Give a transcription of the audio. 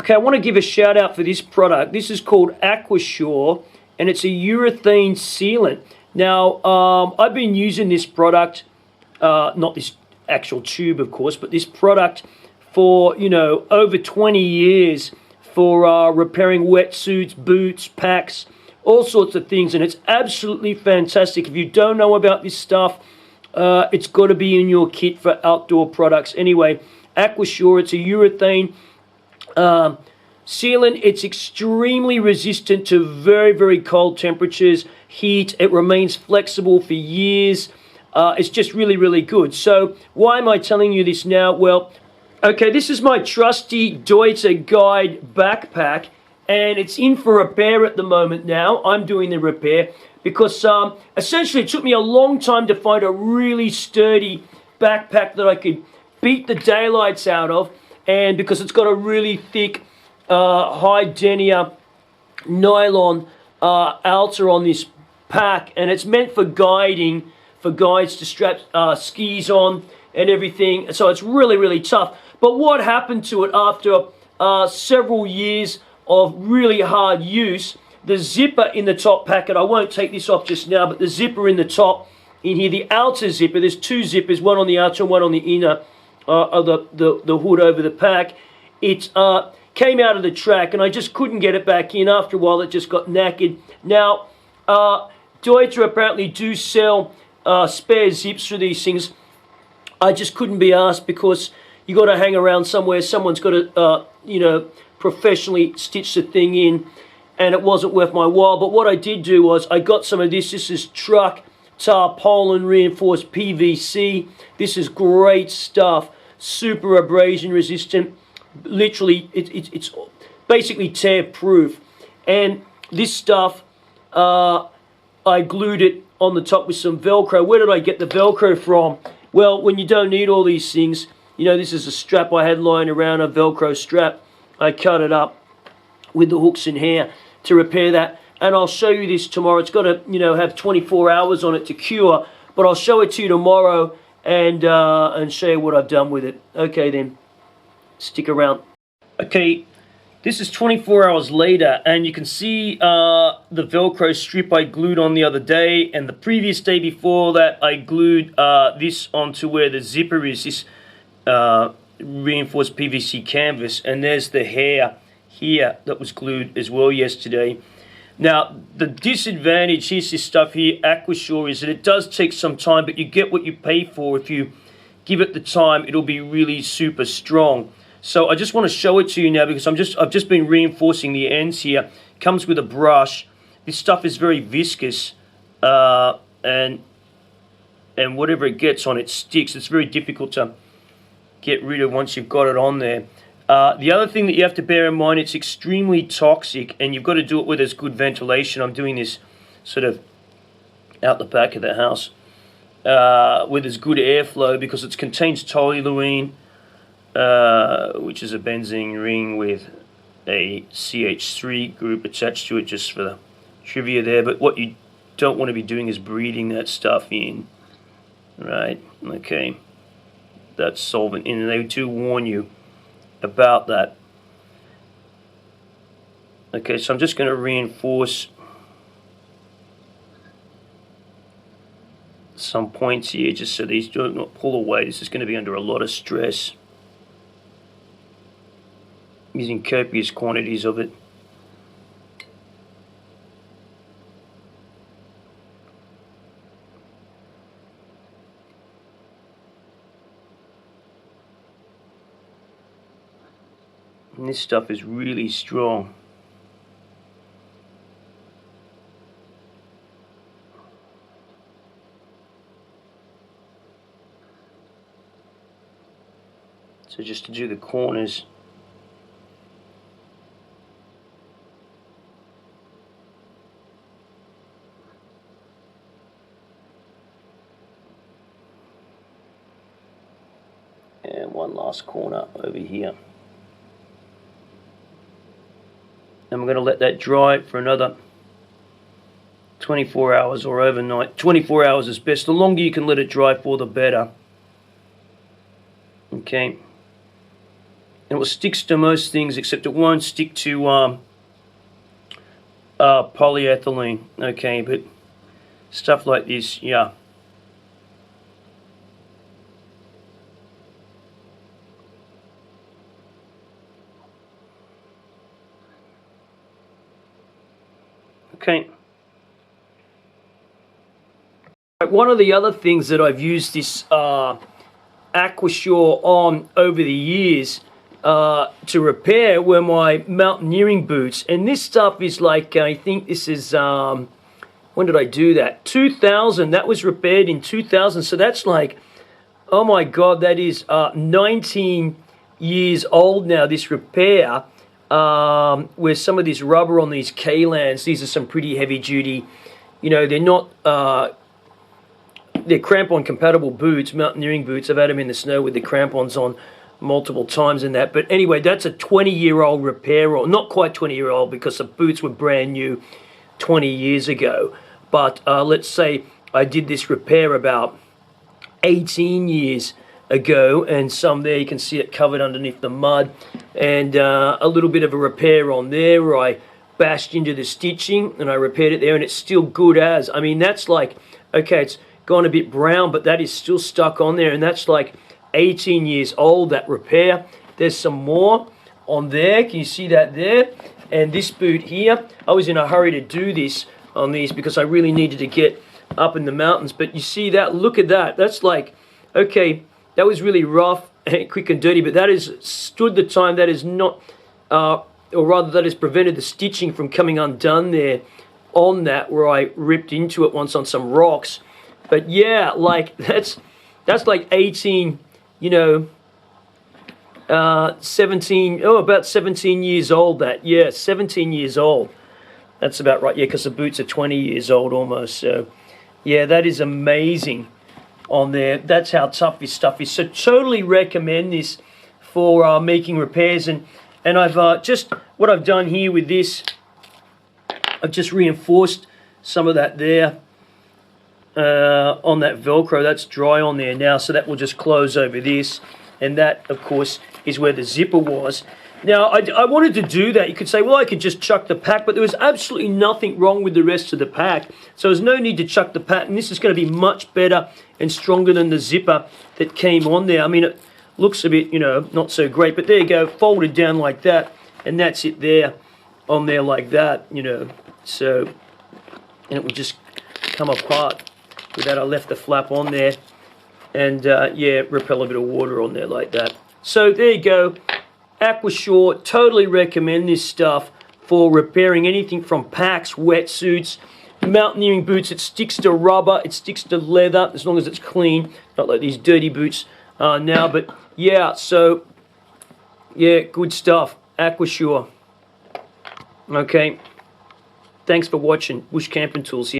Okay, I want to give a shout out for this product. This is called Aquasure, and it's a urethane sealant. Now, I've been using this product, not this actual tube, of course, but this product for, you know, over 20 years for repairing wetsuits, boots, packs, all sorts of things, and it's absolutely fantastic. If you don't know about this stuff, it's got to be in your kit for outdoor products. Anyway, Aquasure, it's a urethane sealant. It's extremely resistant to very, very cold temperatures, heat. It remains flexible for years. It's just really, really good. So why am I telling you this now? Well, okay, this is my trusty Deuter Guide backpack, and it's in for repair at the moment now. I'm doing the repair because essentially it took me a long time to find a really sturdy backpack that I could beat the daylights out of, and because it's got a really thick high denier nylon outer on this pack, and it's meant for guiding, for guides to strap skis on and everything. So it's really, really tough. But what happened to it after several years of really hard use, the zipper in the top packet, I won't take this off just now, but the zipper in the top in here, the outer zipper, there's two zippers, one on the outer and one on the inner of the hood over the pack. It came out of the track, and I just couldn't get it back in. After a while, it just got knackered. Now, Deuter apparently do sell spare zips for these things. I just couldn't be asked because you got to hang around somewhere. Someone's got to, you know, professionally stitch the thing in, and it wasn't worth my while. But what I did do was I got some of this. This is truck tarpaulin reinforced PVC. This is great stuff. Super abrasion resistant. Literally, it's basically tear proof. And this stuff, I glued it on the top with some Velcro. Where did I get the Velcro from? Well, when you don't need all these things, you know, this is a strap I had lying around, a Velcro strap. I cut it up with the hooks in here to repair that. And I'll show you this tomorrow. It's got to, you know, have 24 hours on it to cure. But I'll show it to you tomorrow and show you what I've done with it. Okay, then. Stick around. Okay, this is 24 hours later, and you can see the Velcro strip I glued on the other day, and the previous day before that I glued this onto where the zipper is, this reinforced PVC canvas, and there's the hair here that was glued as well yesterday. Now, the disadvantage, here's this stuff here, Aquasure, is that it does take some time, but you get what you pay for. If you give it the time, it'll be really super strong. So I just want to show it to you now because I've just been reinforcing the ends here. Comes with a brush. This stuff is very viscous, and whatever it gets on it sticks. It's very difficult to get rid of once you've got it on there. The other thing that you have to bear in mind, it's extremely toxic, and you've got to do it where there's good ventilation. I'm doing this sort of out the back of the house where there's good airflow because it contains toluene, which is a benzene ring with a CH3 group attached to it, just for the trivia there. But what you don't want to be doing is breathing that stuff in, right? Okay, that's solvent, and they do warn you about that. Okay, so I'm just going to reinforce some points here just so these do not pull away. This is going to be under a lot of stress, using copious quantities of it. And this stuff is really strong. So just to do the corners. And one last corner over here. And we're going to let that dry for another 24 hours or overnight. 24 hours is best. The longer you can let it dry for, the better. Okay. It will stick to most things, except it won't stick to polyethylene. Okay, but stuff like this, yeah. Okay. One of the other things that I've used this Aquasure on over the years to repair were my mountaineering boots. And this stuff is like, I think this is, when did I do that? 2000. That was repaired in 2000. So that's like, oh my God, that is 19 years old now, this repair. Where some of this rubber on these K-lands, these are some pretty heavy duty, you know, they're not, they're crampon compatible boots, mountaineering boots. I've had them in the snow with the crampons on multiple times in that. But anyway, that's a 20-year-old repair, or not quite 20-year-old because the boots were brand new 20 years ago. But let's say I did this repair about 18 years ago, and some there you can see it covered underneath the mud, and a little bit of a repair on there where I bashed into the stitching and I repaired it there, and it's still good as. I mean, that's like, okay, it's gone a bit brown, but that is still stuck on there, and that's like 18 years old, that repair. There's some more on there. Can you see that there? And this boot here, I was in a hurry to do this on these because I really needed to get up in the mountains, but you see that, look at that. That's like, okay, that was really rough and quick and dirty, but that has stood the time. That is not, or rather that has prevented the stitching from coming undone there on that, where I ripped into it once on some rocks. But yeah, like that's like 18, you know, 17, oh, about 17 years old that, yeah, 17 years old. That's about right, yeah, because the boots are 20 years old almost, so yeah, that is amazing on there. That's how tough this stuff is. So totally recommend this for making repairs. And I've just, what I've done here with this, I've just reinforced some of that there on that Velcro. That's dry on there now, so that will just close over this. And that, of course, is where the zipper was. Now, I wanted to do that. You could say, well, I could just chuck the pack, but there was absolutely nothing wrong with the rest of the pack. So there's no need to chuck the pack, and this is going to be much better and stronger than the zipper that came on there. I mean, it looks a bit, you know, not so great, but there you go, folded down like that, and that's it there, on there like that, you know. So, and it will just come apart. With that, I left the flap on there, and yeah, repel a bit of water on there like that. So there you go. Aquasure, totally recommend this stuff for repairing anything from packs, wetsuits, mountaineering boots. It sticks to rubber, it sticks to leather, as long as it's clean, not like these dirty boots now. But yeah, so yeah, good stuff. Aquasure. Okay, thanks for watching. Bush Camping Tools here.